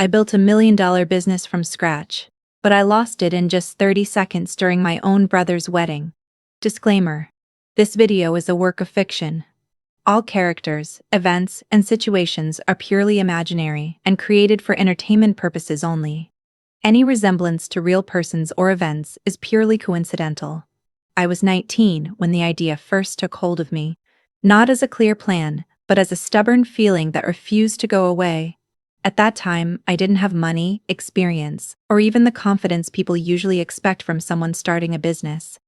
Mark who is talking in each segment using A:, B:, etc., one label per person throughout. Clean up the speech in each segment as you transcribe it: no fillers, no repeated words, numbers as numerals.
A: I built $1 million business from scratch, but I lost it in just 30 seconds during my own brother's wedding. Disclaimer: this video is a work of fiction. All characters, events, and situations are purely imaginary and created for entertainment purposes only. Any resemblance to real persons or events is purely coincidental. I was 19 when the idea first took hold of me, not as a clear plan, but as a stubborn feeling that refused to go away. At that time, I didn't have money, experience, or even the confidence people usually expect from someone starting a business.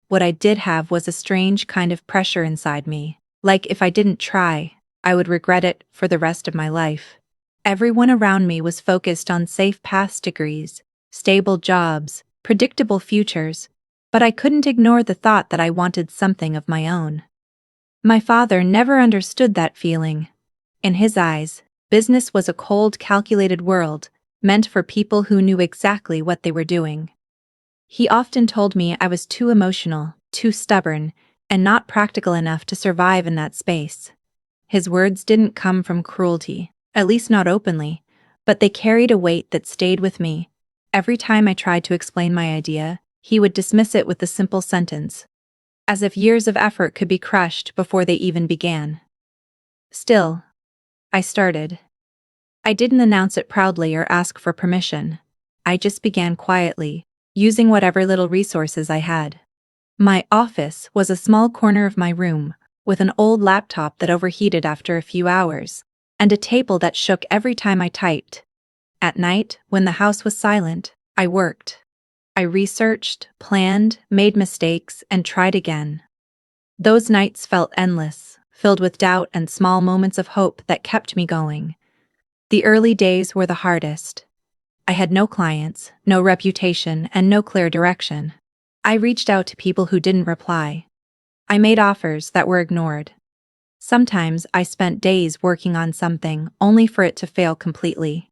A: What I did have was a strange kind of pressure inside me, like if I didn't try, I would regret it for the rest of my life. Everyone around me was focused on safe paths, degrees, stable jobs, predictable futures, but I couldn't ignore the thought that I wanted something of my own. My father never understood that feeling. In his eyes, business was a cold, calculated world, meant for people who knew exactly what they were doing. He often told me I was too emotional, too stubborn, and not practical enough to survive in that space. His words didn't come from cruelty, at least not openly, but they carried a weight that stayed with me. Every time I tried to explain my idea, he would dismiss it with a simple sentence, as if years of effort could be crushed before they even began. Still, I started. I didn't announce it proudly or ask for permission. I just began quietly, using whatever little resources I had. My office was a small corner of my room, with an old laptop that overheated after a few hours, and a table that shook every time I typed. At night, when the house was silent, I worked. I researched, planned, made mistakes, and tried again. Those nights felt endless, filled with doubt and small moments of hope that kept me going. The early days were the hardest. I had no clients, no reputation, and no clear direction. I reached out to people who didn't reply. I made offers that were ignored. Sometimes I spent days working on something only for it to fail completely.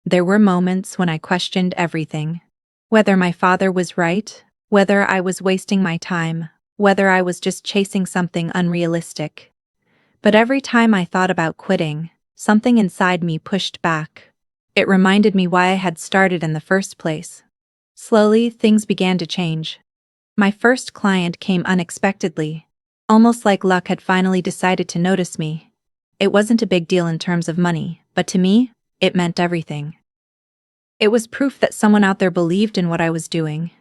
A: There were moments when I questioned everything. Whether my father was right, whether I was wasting my time, whether I was just chasing something unrealistic. But every time I thought about quitting, something inside me pushed back. It reminded me why I had started in the first place. Slowly, things began to change. My first client came unexpectedly, almost like luck had finally decided to notice me. It wasn't a big deal in terms of money, but to me, it meant everything. It was proof that someone out there believed in what I was doing.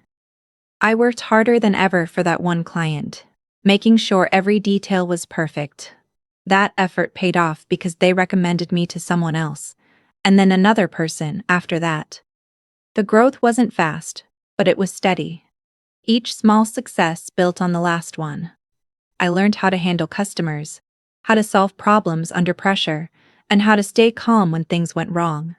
A: I worked harder than ever for that one client, making sure every detail was perfect. That effort paid off because they recommended me to someone else, and then another person after that. The growth wasn't fast, but it was steady. Each small success built on the last one. I learned how to handle customers, how to solve problems under pressure, and how to stay calm when things went wrong.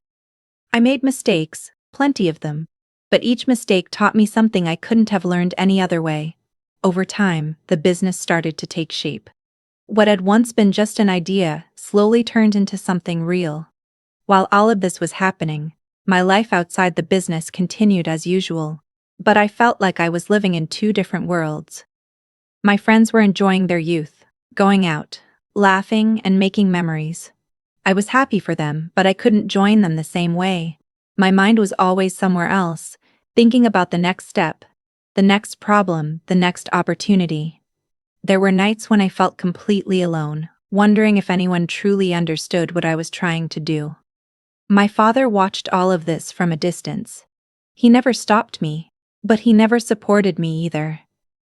A: I made mistakes, plenty of them, but each mistake taught me something I couldn't have learned any other way. Over time, the business started to take shape. What had once been just an idea slowly turned into something real. While all of this was happening, my life outside the business continued as usual, but I felt like I was living in two different worlds. My friends were enjoying their youth, going out, laughing, and making memories. I was happy for them, but I couldn't join them the same way. My mind was always somewhere else, thinking about the next step, the next problem, the next opportunity. There were nights when I felt completely alone, wondering if anyone truly understood what I was trying to do. My father watched all of this from a distance. He never stopped me, but he never supported me either.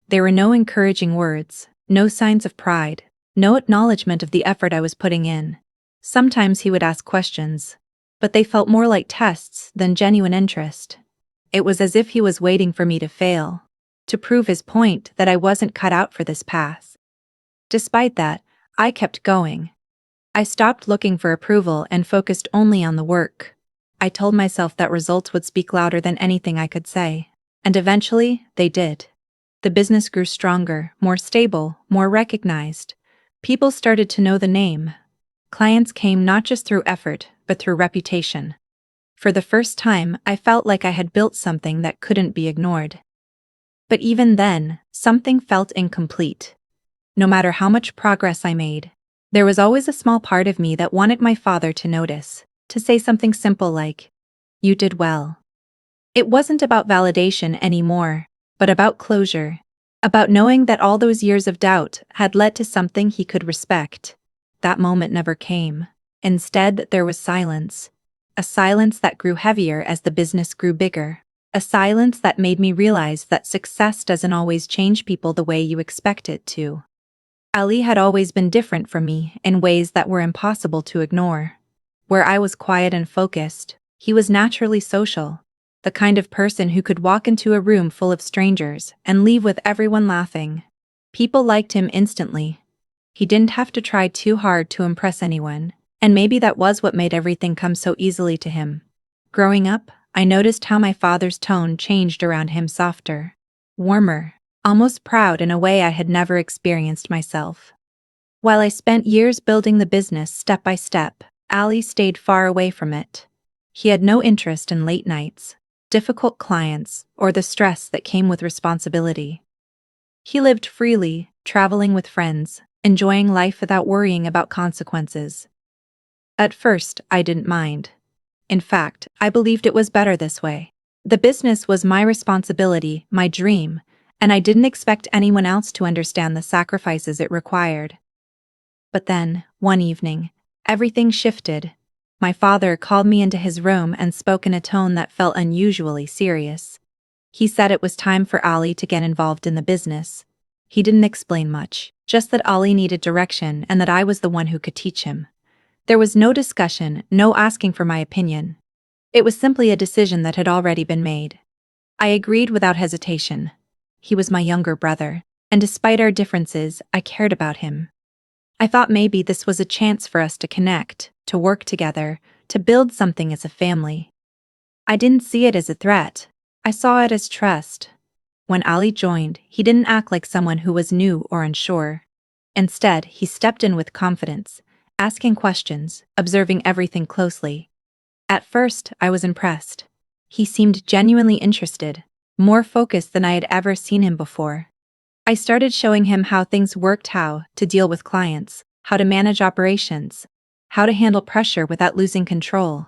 A: There were no encouraging words, no signs of pride, no acknowledgement of the effort I was putting in. Sometimes he would ask questions, but they felt more like tests than genuine interest. It was as if he was waiting for me to fail, to prove his point that I wasn't cut out for this path. Despite that, I kept going. I stopped looking for approval and focused only on the work. I told myself that results would speak louder than anything I could say, and eventually, they did. The business grew stronger, more stable, more recognized. People started to know the name. Clients came not just through effort, but through reputation. For the first time, I felt like I had built something that couldn't be ignored. But even then, something felt incomplete. No matter how much progress I made, there was always a small part of me that wanted my father to notice. to say something simple like, "You did well." It wasn't about validation anymore, but about closure. About knowing that all those years of doubt had led to something he could respect. That moment never came. Instead, there was silence. A silence that grew heavier as the business grew bigger. A silence that made me realize that success doesn't always change people the way you expect it to. Ali had always been different from me in ways that were impossible to ignore. Where I was quiet and focused, he was naturally social. The kind of person who could walk into a room full of strangers and leave with everyone laughing. People liked him instantly. He didn't have to try too hard to impress anyone, and maybe that was what made everything come so easily to him. Growing up, I noticed how my father's tone changed around him, softer, warmer, almost proud in a way I had never experienced myself. While I spent years building the business step by step, Ali stayed far away from it. He had no interest in late nights, difficult clients, or the stress that came with responsibility. He lived freely, traveling with friends, enjoying life without worrying about consequences. At first, I didn't mind. In fact, I believed it was better this way. The business was my responsibility, my dream, and I didn't expect anyone else to understand the sacrifices it required. But then, one evening, everything shifted. My father called me into his room and spoke in a tone that felt unusually serious. He said it was time for Ali to get involved in the business. He didn't explain much, just that Ali needed direction and that I was the one who could teach him. There was no discussion, no asking for my opinion. It was simply a decision that had already been made. I agreed without hesitation. He was my younger brother, and despite our differences, I cared about him. I thought maybe this was a chance for us to connect, to work together, to build something as a family. I didn't see it as a threat. I saw it as trust. When Ali joined, he didn't act like someone who was new or unsure. Instead, he stepped in with confidence, asking questions, observing everything closely. At first, I was impressed. He seemed genuinely interested, more focused than I had ever seen him before. I started showing him how things worked, how to deal with clients, how to manage operations, how to handle pressure without losing control.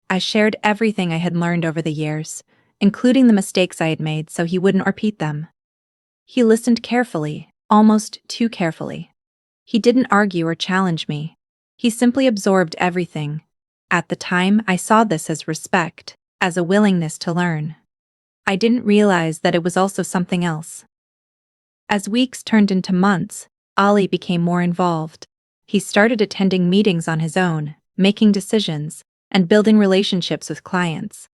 A: I shared everything I had learned over the years, including the mistakes I had made so he wouldn't repeat them. He listened carefully, almost too carefully. He didn't argue or challenge me. He simply absorbed everything. At the time, I saw this as respect, as a willingness to learn. I didn't realize that it was also something else. As weeks turned into months, Ali became more involved. He started attending meetings on his own, making decisions, and building relationships with clients.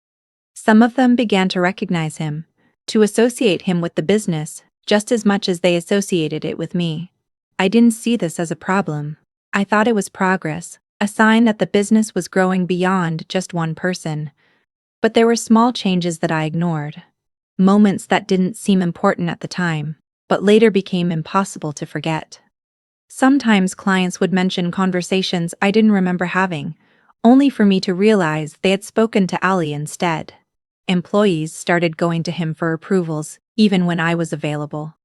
A: Some of them began to recognize him, to associate him with the business, just as much as they associated it with me. I didn't see this as a problem. I thought it was progress, a sign that the business was growing beyond just one person. But there were small changes that I ignored. Moments that didn't seem important at the time, but later became impossible to forget. Sometimes clients would mention conversations I didn't remember having, only for me to realize they had spoken to Ali instead. Employees started going to him for approvals, even when I was available.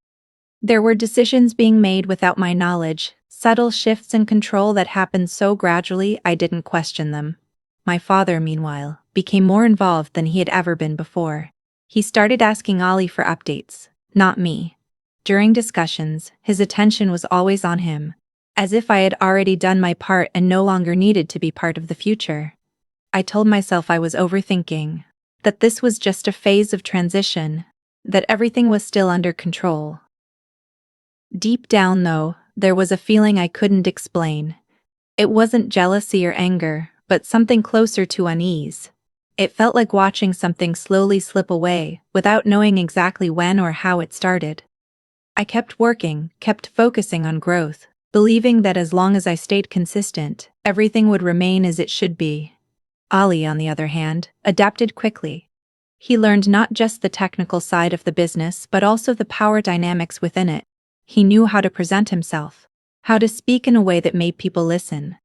A: There were decisions being made without my knowledge, subtle shifts in control that happened so gradually I didn't question them. My father, meanwhile, became more involved than he had ever been before. He started asking Ali for updates, not me. During discussions, his attention was always on him, as if I had already done my part and no longer needed to be part of the future. I told myself I was overthinking, that this was just a phase of transition, that everything was still under control. Deep down, though, there was a feeling I couldn't explain. It wasn't jealousy or anger, but something closer to unease. It felt like watching something slowly slip away, without knowing exactly when or how it started. I kept working, kept focusing on growth, believing that as long as I stayed consistent, everything would remain as it should be. Ali, on the other hand, adapted quickly. He learned not just the technical side of the business but also the power dynamics within it. He knew how to present himself, how to speak in a way that made people listen,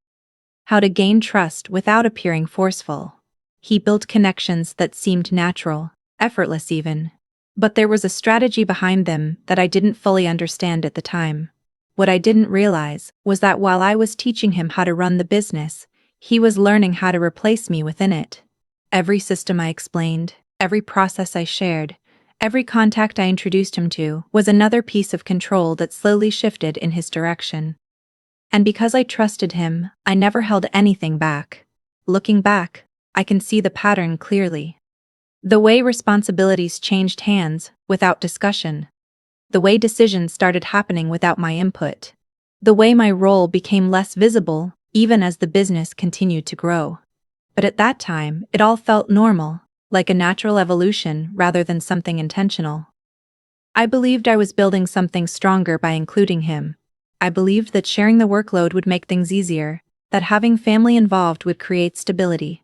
A: how to gain trust without appearing forceful. He built connections that seemed natural, effortless even. But there was a strategy behind them that I didn't fully understand at the time. What I didn't realize was that while I was teaching him how to run the business, He was learning how to replace me within it. Every system I explained, every process I shared, every contact I introduced him to was another piece of control that slowly shifted in his direction. And because I trusted him, I never held anything back. Looking back, I can see the pattern clearly. The way responsibilities changed hands without discussion. The way decisions started happening without my input. The way my role became less visible even as the business continued to grow. But at that time, it all felt normal, like a natural evolution rather than something intentional. I believed I was building something stronger by including him. I believed that sharing the workload would make things easier, that having family involved would create stability.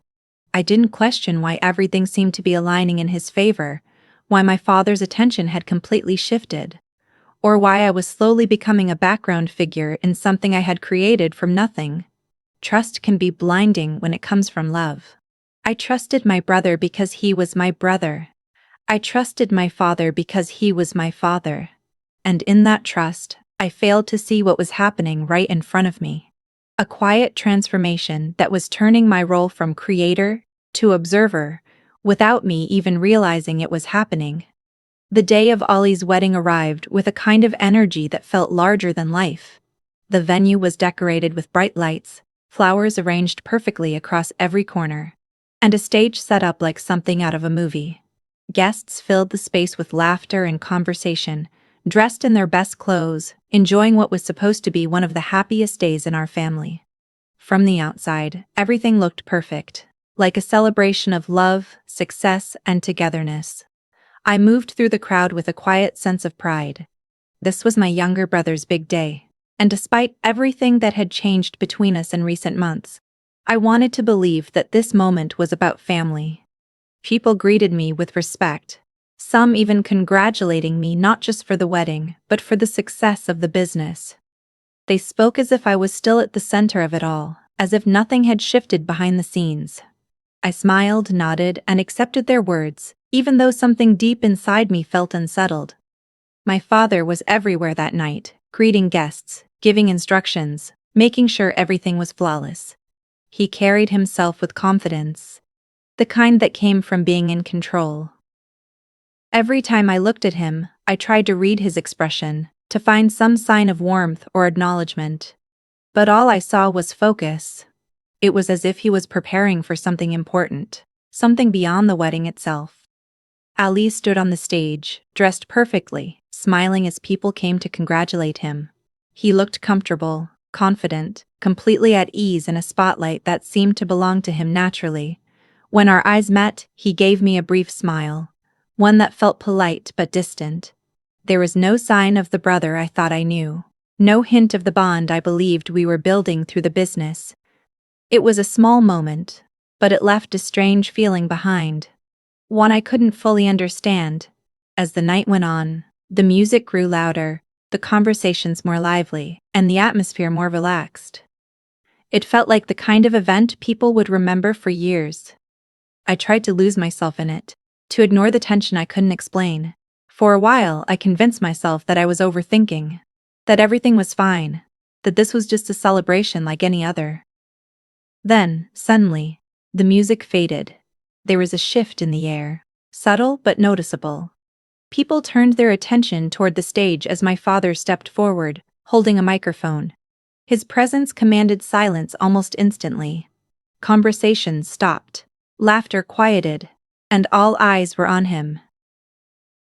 A: I didn't question why everything seemed to be aligning in his favor, why my father's attention had completely shifted, or why I was slowly becoming a background figure in something I had created from nothing. Trust can be blinding when it comes from love. I trusted my brother because he was my brother. I trusted my father because he was my father. And in that trust, I failed to see what was happening right in front of me. A quiet transformation that was turning my role from creator to observer, without me even realizing it was happening. The day of Ollie's wedding arrived with a kind of energy that felt larger than life. The venue was decorated with bright lights, flowers arranged perfectly across every corner, and a stage set up like something out of a movie. Guests filled the space with laughter and conversation, dressed in their best clothes, enjoying what was supposed to be one of the happiest days in our family. From the outside, everything looked perfect, like a celebration of love, success, and togetherness. I moved through the crowd with a quiet sense of pride. This was my younger brother's big day, and despite everything that had changed between us in recent months, I wanted to believe that this moment was about family. People greeted me with respect, some even congratulating me not just for the wedding, but for the success of the business. They spoke as if I was still at the center of it all, as if nothing had shifted behind the scenes. I smiled, nodded, and accepted their words, even though something deep inside me felt unsettled. My father was everywhere that night, greeting guests, giving instructions, making sure everything was flawless. He carried himself with confidence, the kind that came from being in control. Every time I looked at him, I tried to read his expression, to find some sign of warmth or acknowledgement. But all I saw was focus. It was as if he was preparing for something important, something beyond the wedding itself. Ali stood on the stage, dressed perfectly, smiling as people came to congratulate him. He looked comfortable, confident, completely at ease in a spotlight that seemed to belong to him naturally. When our eyes met, he gave me a brief smile, one that felt polite but distant. There was no sign of the brother I thought I knew, no hint of the bond I believed we were building through the business. It was a small moment, but it left a strange feeling behind, one I couldn't fully understand. As the night went on, the music grew louder, the conversations more lively, and the atmosphere more relaxed. It felt like the kind of event people would remember for years. I tried to lose myself in it, to ignore the tension I couldn't explain. For a while, I convinced myself that I was overthinking, that everything was fine, that this was just a celebration like any other. Then, suddenly, the music faded. There was a shift in the air, subtle but noticeable. People turned their attention toward the stage as my father stepped forward, holding a microphone. His presence commanded silence almost instantly. Conversations stopped, laughter quieted, and all eyes were on him.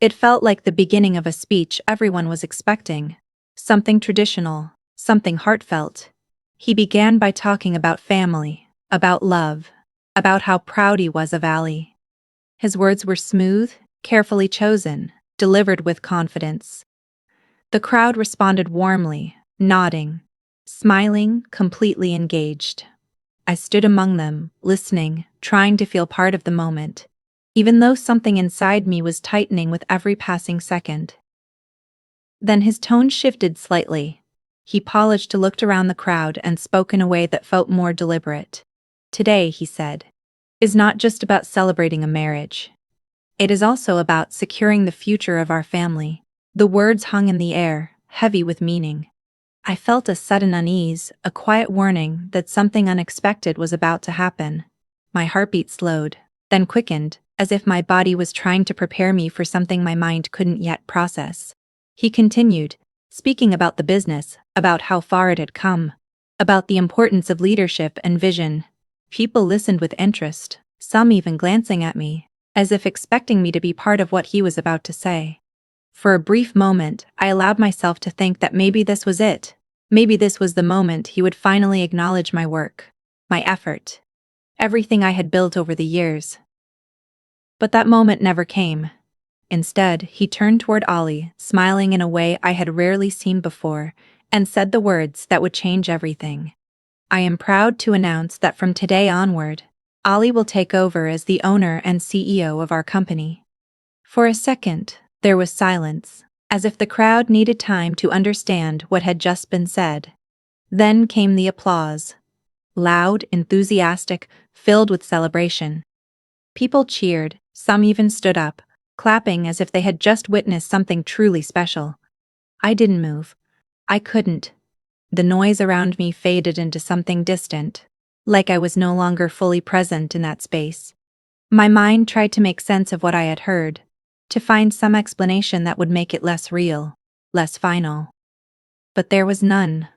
A: It felt like the beginning of a speech everyone was expecting, something traditional, something heartfelt. He began by talking about family, about love, about how proud he was of Ali. His words were smooth, carefully chosen, delivered with confidence. The crowd responded warmly, nodding, smiling, completely engaged. I stood among them, listening, trying to feel part of the moment, even though something inside me was tightening with every passing second. Then his tone shifted slightly. He paused to look around the crowd and spoke in a way that felt more deliberate. Today, he said, is not just about celebrating a marriage. It is also about securing the future of our family. The words hung in the air, heavy with meaning. I felt a sudden unease, a quiet warning that something unexpected was about to happen. My heartbeat slowed, then quickened, as if my body was trying to prepare me for something my mind couldn't yet process. He continued, speaking about the business, about how far it had come, about the importance of leadership and vision. People listened with interest, some even glancing at me, as if expecting me to be part of what he was about to say. For a brief moment, I allowed myself to think that maybe this was it. Maybe this was the moment he would finally acknowledge my work, my effort, everything I had built over the years. But that moment never came. Instead, he turned toward Ollie, smiling in a way I had rarely seen before, and said the words that would change everything. I am proud to announce that from today onward, Ollie will take over as the owner and CEO of our company. For a second, there was silence, as if the crowd needed time to understand what had just been said. Then came the applause. Loud, enthusiastic, filled with celebration. People cheered, some even stood up, clapping as if they had just witnessed something truly special. I didn't move. I couldn't. The noise around me faded into something distant, like I was no longer fully present in that space. My mind tried to make sense of what I had heard, to find some explanation that would make it less real, less final. But there was none.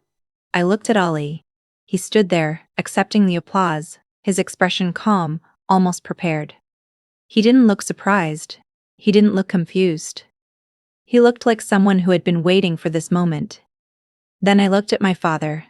A: I looked at Ollie. He stood there, accepting the applause, his expression calm, almost prepared. He didn't look surprised. He didn't look confused. He looked like someone who had been waiting for this moment. Then I looked at my father.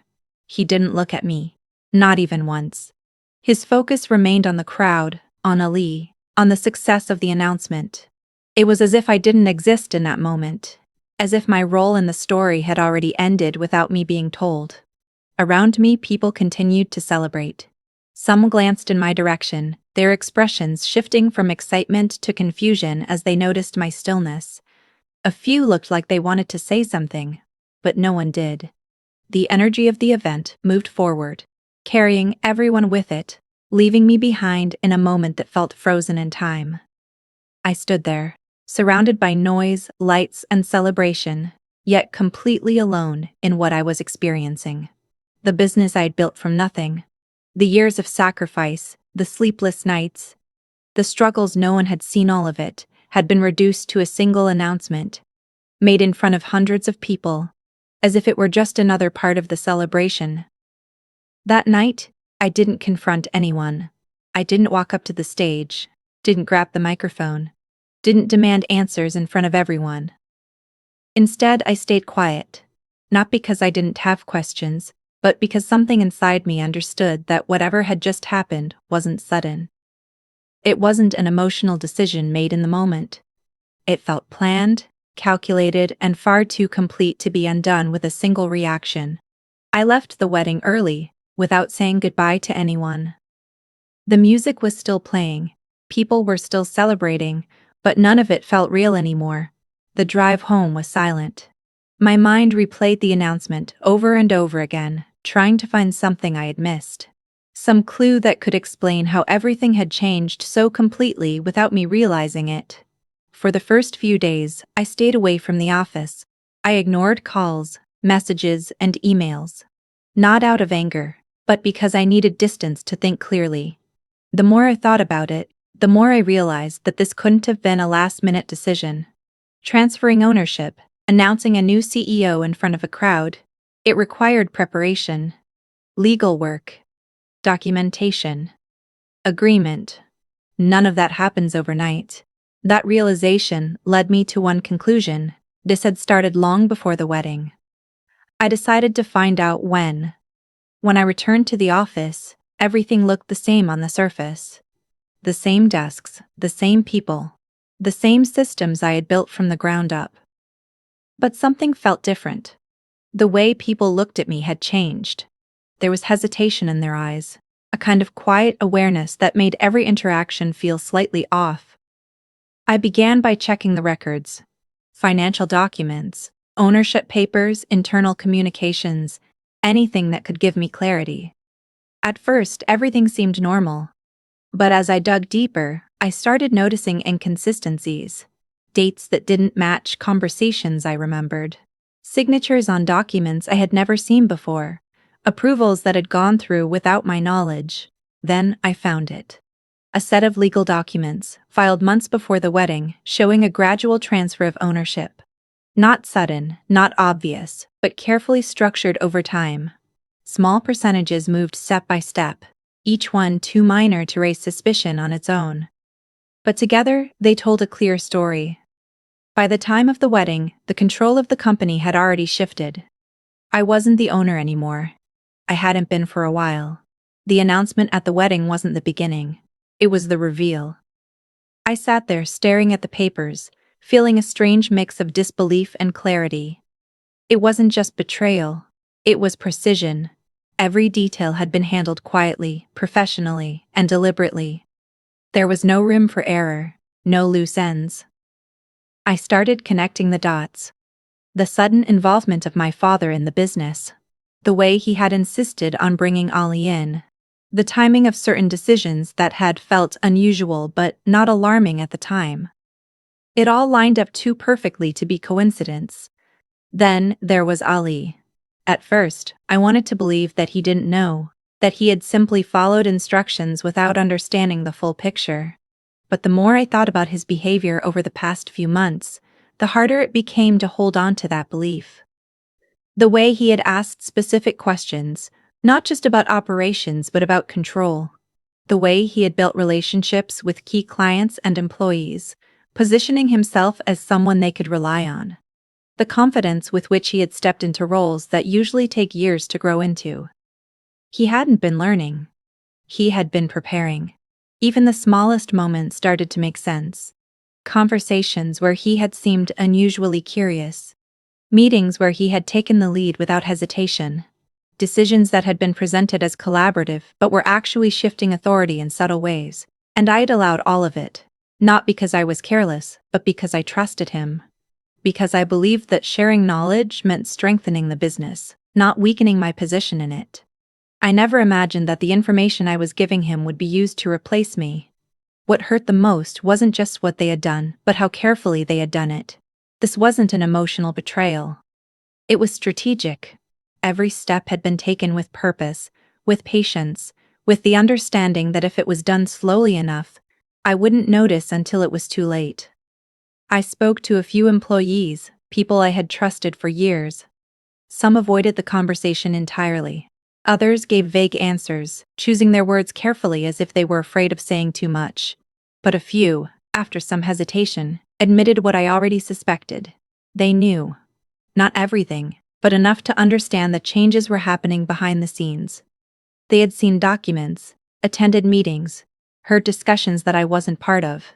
A: He didn't look at me, not even once. His focus remained on the crowd, on Ali, on the success of the announcement. It was as if I didn't exist in that moment, as if my role in the story had already ended without me being told. Around me, people continued to celebrate. Some glanced in my direction, their expressions shifting from excitement to confusion as they noticed my stillness. A few looked like they wanted to say something, but no one did. The energy of the event moved forward, carrying everyone with it, leaving me behind in a moment that felt frozen in time. I stood there, surrounded by noise, lights, and celebration, yet completely alone in what I was experiencing. The business I'd built from nothing, the years of sacrifice, the sleepless nights, the struggles no one had seen, all of it had been reduced to a single announcement, made in front of hundreds of people, as if it were just another part of the celebration. That night, I didn't confront anyone. I didn't walk up to the stage, didn't grab the microphone, didn't demand answers in front of everyone. Instead, I stayed quiet, not because I didn't have questions, but because something inside me understood that whatever had just happened wasn't sudden. It wasn't an emotional decision made in the moment. It felt planned, calculated, and far too complete to be undone with a single reaction. I left the wedding early, without saying goodbye to anyone. The music was still playing, people were still celebrating, but none of it felt real anymore. The drive home was silent. My mind replayed the announcement over and over again, trying to find something I had missed. Some clue that could explain how everything had changed so completely without me realizing it. For the first few days, I stayed away from the office. I ignored calls, messages, and emails. Not out of anger, but because I needed distance to think clearly. The more I thought about it, the more I realized that this couldn't have been a last-minute decision. Transferring ownership, announcing a new CEO in front of a crowd, it required preparation, legal work, documentation, agreement. None of that happens overnight. That realization led me to one conclusion: this had started long before the wedding. I decided to find out when. When I returned to the office, everything looked the same on the surface. The same desks, the same people, the same systems I had built from the ground up. But something felt different. The way people looked at me had changed. There was hesitation in their eyes, a kind of quiet awareness that made every interaction feel slightly off. I began by checking the records, financial documents, ownership papers, internal communications, anything that could give me clarity. At first, everything seemed normal. But as I dug deeper, I started noticing inconsistencies, dates that didn't match conversations I remembered, Signatures on documents I had never seen before, approvals that had gone through without my knowledge. Then I found it. A set of legal documents, filed months before the wedding, showing a gradual transfer of ownership. Not sudden, not obvious, but carefully structured over time. Small percentages moved step by step, each one too minor to raise suspicion on its own. But together, they told a clear story. By the time of the wedding, the control of the company had already shifted. I wasn't the owner anymore. I hadn't been for a while. The announcement at the wedding wasn't the beginning. It was the reveal. I sat there staring at the papers, feeling a strange mix of disbelief and clarity. It wasn't just betrayal. It was precision. Every detail had been handled quietly, professionally, and deliberately. There was no room for error, no loose ends. I started connecting the dots. The sudden involvement of my father in the business. The way he had insisted on bringing Ali in. The timing of certain decisions that had felt unusual but not alarming at the time. It all lined up too perfectly to be coincidence. Then there was Ali. At first, I wanted to believe that he didn't know, that he had simply followed instructions without understanding the full picture. But the more I thought about his behavior over the past few months, the harder it became to hold on to that belief. The way he had asked specific questions, not just about operations but about control. The way he had built relationships with key clients and employees, positioning himself as someone they could rely on. The confidence with which he had stepped into roles that usually take years to grow into. He hadn't been learning. He had been preparing. Even the smallest moments started to make sense. Conversations where he had seemed unusually curious. Meetings where he had taken the lead without hesitation. Decisions that had been presented as collaborative but were actually shifting authority in subtle ways. And I had allowed all of it. Not because I was careless, but because I trusted him. Because I believed that sharing knowledge meant strengthening the business, not weakening my position in it. I never imagined that the information I was giving him would be used to replace me. What hurt the most wasn't just what they had done, but how carefully they had done it. This wasn't an emotional betrayal. It was strategic. Every step had been taken with purpose, with patience, with the understanding that if it was done slowly enough, I wouldn't notice until it was too late. I spoke to a few employees, people I had trusted for years. Some avoided the conversation entirely. Others gave vague answers, choosing their words carefully as if they were afraid of saying too much. But a few, after some hesitation, admitted what I already suspected. They knew. Not everything, but enough to understand that changes were happening behind the scenes. They had seen documents, attended meetings, heard discussions that I wasn't part of.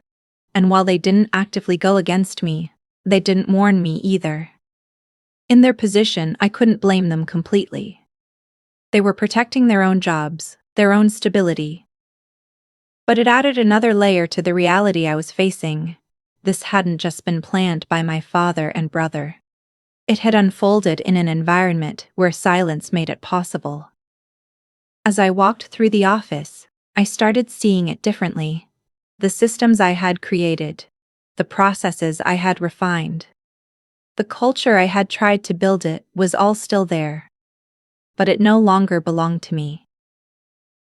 A: And while they didn't actively go against me, they didn't warn me either. In their position, I couldn't blame them completely. They were protecting their own jobs, their own stability. But it added another layer to the reality I was facing. This hadn't just been planned by my father and brother. It had unfolded in an environment where silence made it possible. As I walked through the office, I started seeing it differently. The systems I had created, the processes I had refined, the culture I had tried to build, it was all still there. But it no longer belonged to me.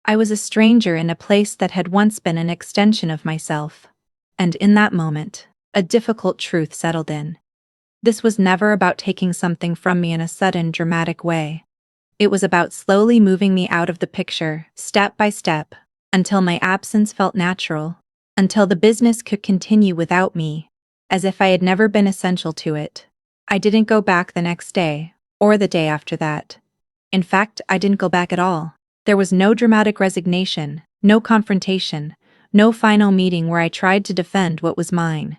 A: I was a stranger in a place that had once been an extension of myself. And in that moment, a difficult truth settled in. This was never about taking something from me in a sudden, dramatic way. It was about slowly moving me out of the picture, step by step, until my absence felt natural, until the business could continue without me, as if I had never been essential to it. I didn't go back the next day, or the day after that. In fact, I didn't go back at all. There was no dramatic resignation, no confrontation, no final meeting where I tried to defend what was mine.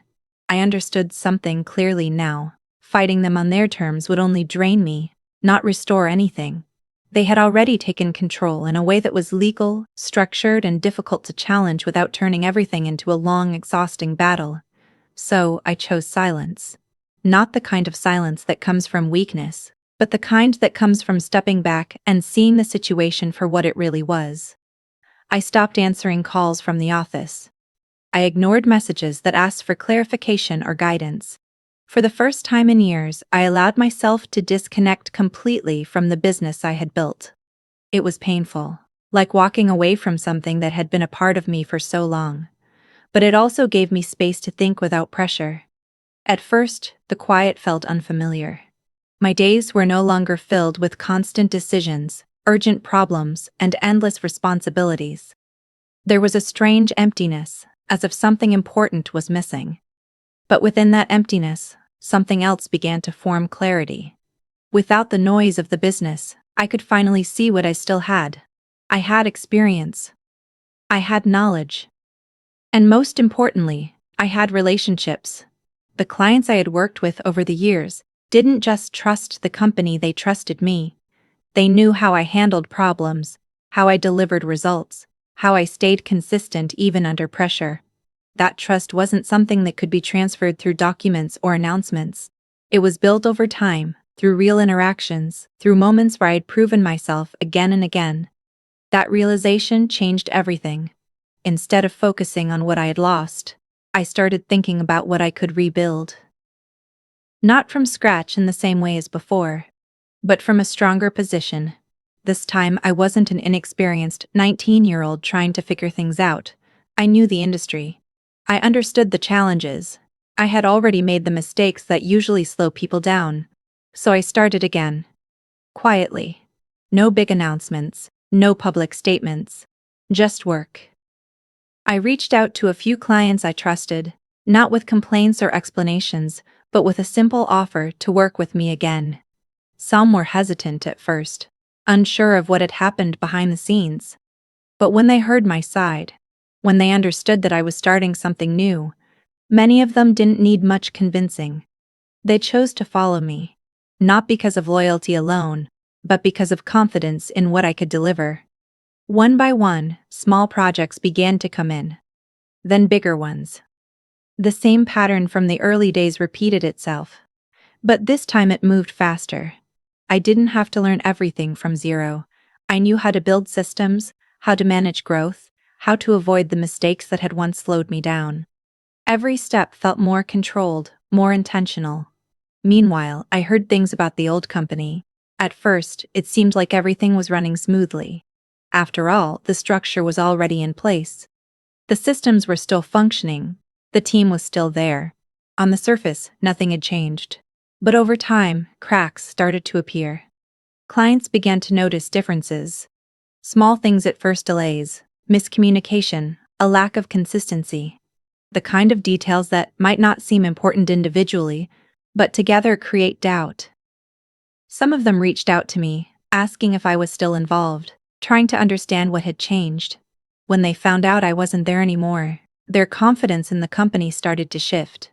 A: I understood something clearly now. Fighting them on their terms would only drain me, not restore anything. They had already taken control in a way that was legal, structured, and difficult to challenge without turning everything into a long, exhausting battle. So I chose silence. Not the kind of silence that comes from weakness, but the kind that comes from stepping back and seeing the situation for what it really was. I stopped answering calls from the office. I ignored messages that asked for clarification or guidance. For the first time in years, I allowed myself to disconnect completely from the business I had built. It was painful, like walking away from something that had been a part of me for so long. But it also gave me space to think without pressure. At first, the quiet felt unfamiliar. My days were no longer filled with constant decisions, urgent problems, and endless responsibilities. There was a strange emptiness, as if something important was missing. But within that emptiness, something else began to form clarity. Without the noise of the business, I could finally see what I still had. I had experience. I had knowledge. And most importantly, I had relationships. The clients I had worked with over the years didn't just trust the company, they trusted me. They knew how I handled problems, how I delivered results, how I stayed consistent even under pressure. That trust wasn't something that could be transferred through documents or announcements. It was built over time, through real interactions, through moments where I had proven myself again and again. That realization changed everything. Instead of focusing on what I had lost, I started thinking about what I could rebuild. Not from scratch in the same way as before, but from a stronger position. This time I wasn't an inexperienced 19-year-old trying to figure things out. I knew the industry. I understood the challenges. I had already made the mistakes that usually slow people down. So I started again. Quietly. No big announcements, no public statements. Just work. I reached out to a few clients I trusted, not with complaints or explanations, but with a simple offer to work with me again. Some were hesitant at first, unsure of what had happened behind the scenes. But when they heard my side, when they understood that I was starting something new, many of them didn't need much convincing. They chose to follow me, not because of loyalty alone, but because of confidence in what I could deliver. One by one, small projects began to come in. Then bigger ones. The same pattern from the early days repeated itself. But this time it moved faster. I didn't have to learn everything from zero. I knew how to build systems, how to manage growth, how to avoid the mistakes that had once slowed me down. Every step felt more controlled, more intentional. Meanwhile, I heard things about the old company. At first, it seemed like everything was running smoothly. After all, the structure was already in place. The systems were still functioning. The team was still there. On the surface, nothing had changed. But over time, cracks started to appear. Clients began to notice differences. Small things at first: delays, miscommunication, a lack of consistency. The kind of details that might not seem important individually, but together create doubt. Some of them reached out to me, asking if I was still involved, trying to understand what had changed. When they found out I wasn't there anymore, their confidence in the company started to shift.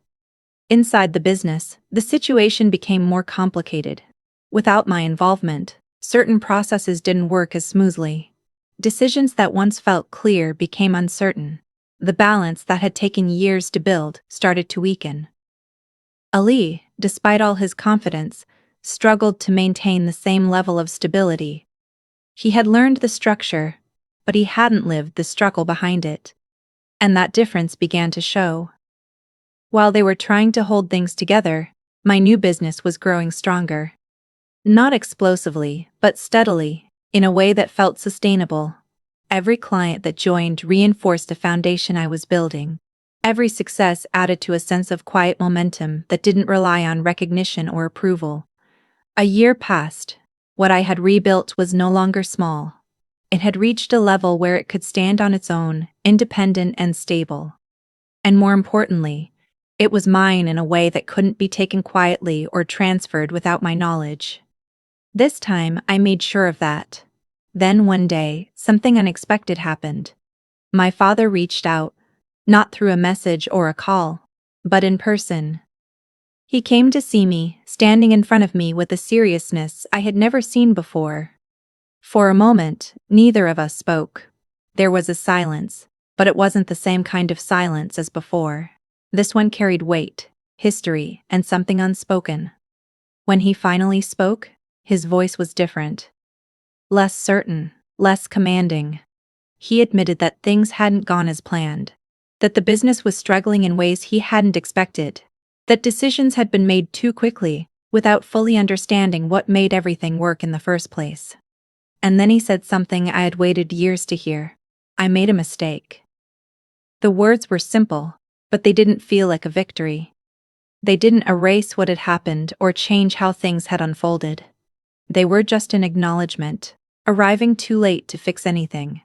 A: Inside the business, the situation became more complicated. Without my involvement, certain processes didn't work as smoothly. Decisions that once felt clear became uncertain. The balance that had taken years to build started to weaken. Ali, despite all his confidence, struggled to maintain the same level of stability. He had learned the structure, but he hadn't lived the struggle behind it. And that difference began to show. While they were trying to hold things together, my new business was growing stronger. Not explosively, but steadily, in a way that felt sustainable. Every client that joined reinforced the foundation I was building. Every success added to a sense of quiet momentum that didn't rely on recognition or approval. A year passed. What I had rebuilt was no longer small. It had reached a level where it could stand on its own, independent and stable. And more importantly, it was mine in a way that couldn't be taken quietly or transferred without my knowledge. This time, I made sure of that. Then one day, something unexpected happened. My father reached out, not through a message or a call, but in person. He came to see me, standing in front of me with a seriousness I had never seen before. For a moment, neither of us spoke. There was a silence, but it wasn't the same kind of silence as before. This one carried weight, history, and something unspoken. When he finally spoke, his voice was different. Less certain, less commanding. He admitted that things hadn't gone as planned, that the business was struggling in ways he hadn't expected. that decisions had been made too quickly, without fully understanding what made everything work in the first place. And then he said something I had waited years to hear. I made a mistake. The words were simple, but they didn't feel like a victory. They didn't erase what had happened or change how things had unfolded. They were just an acknowledgement, arriving too late to fix anything.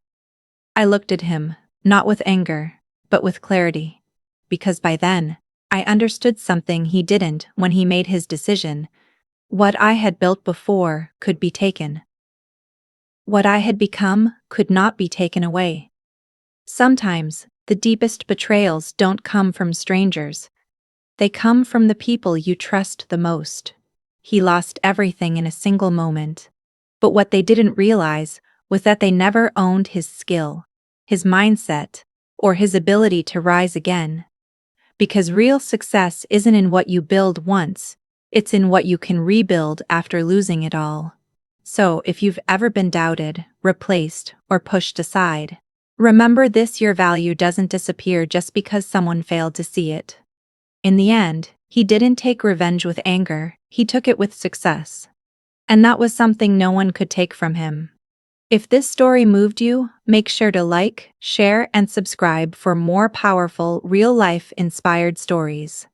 A: I looked at him, not with anger, but with clarity. Because by then, I understood something he didn't when he made his decision. What I had built before could be taken. What I had become could not be taken away. Sometimes, the deepest betrayals don't come from strangers. They come from the people you trust the most. He lost everything in a single moment. But what they didn't realize was that they never owned his skill, his mindset, or his ability to rise again. Because real success isn't in what you build once, it's in what you can rebuild after losing it all. So, if you've ever been doubted, replaced, or pushed aside, remember this: your value doesn't disappear just because someone failed to see it. In the end, he didn't take revenge with anger, he took it with success. And that was something no one could take from him. If this story moved you, make sure to like, share, and subscribe for more powerful, real-life inspired stories.